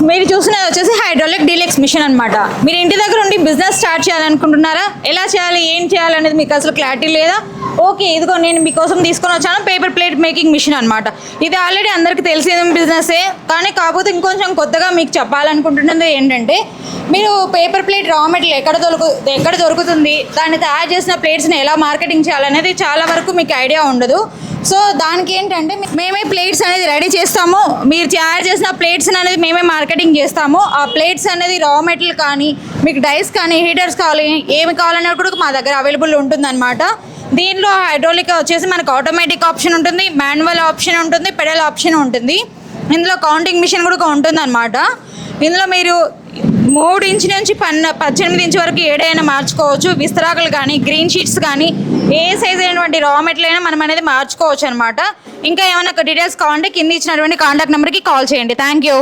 మీరు చూసినది వచ్చేసి హైడ్రాలిక్ డీలక్స్ మిషన్ అనమాట. మీరు ఇంటి దగ్గర ఉండి బిజినెస్ స్టార్ట్ చేయాలనుకుంటున్నారా? ఎలా చేయాలి, ఏం చేయాలి అనేది మీకు అసలు క్లారిటీ లేదా? ఓకే, ఇదిగో నేను మీకోసం తీసుకొని వచ్చాను పేపర్ ప్లేట్ మేకింగ్ మిషన్ అనమాట. ఇది ఆల్రెడీ అందరికీ తెలిసిన బిజినెసే, కానీ కాకపోతే ఇంకొంచెం కొత్తగా మీకు చెప్పాలనుకుంటున్నది ఏంటంటే, మీరు పేపర్ ప్లేట్ రా మెటీరియల్ ఎక్కడ దొరుకుతుంది, దాన్ని తయారు చేసిన ప్లేట్స్ని ఎలా మార్కెటింగ్ చేయాలనేది చాలా వరకు మీకు ఐడియా ఉండదు. సో దానికి ఏంటంటే మేమే ప్లేట్స్ అనేది రెడీ చేస్తాము. మీరు తయారు చేసిన ప్లేట్స్ అనేది మేమే మార్కెటింగ్ చేస్తాము. ఆ ప్లేట్స్ అనేది రా మెటీరియల్ కానీ, మీకు డైస్ కానీ, హీటర్స్ కావాలి, ఏమి కావాలన్నా కూడా మా దగ్గర అవైలబుల్ ఉంటుందన్నమాట. దీనిలో హైడ్రాలిక్ వచ్చేసి మనకు ఆటోమేటిక్ ఆప్షన్ ఉంటుంది, మాన్యువల్ ఆప్షన్ ఉంటుంది, పెడల్ ఆప్షన్ ఉంటుంది. ఇందులో కౌంటింగ్ మిషన్ కూడా ఉంటుంది అనమాట. ఇందులో మీరు 3 ఇంచ్ నుంచి 18 ఇంచ్ వరకు ఏడైనా మార్చుకోవచ్చు. విస్తరాకులు కానీ, గ్రీన్ షీట్స్ కానీ, ఏ సైజ్ అయినటువంటి రా మెటీరియల్ అయినా మనం అనేది మార్చుకోవచ్చు అనమాట. ఇంకా ఏమైనా డీటెయిల్స్ కావాలంటే కింద ఇచ్చినటువంటి కాంటాక్ట్ నెంబర్కి కాల్ చేయండి. Thank you.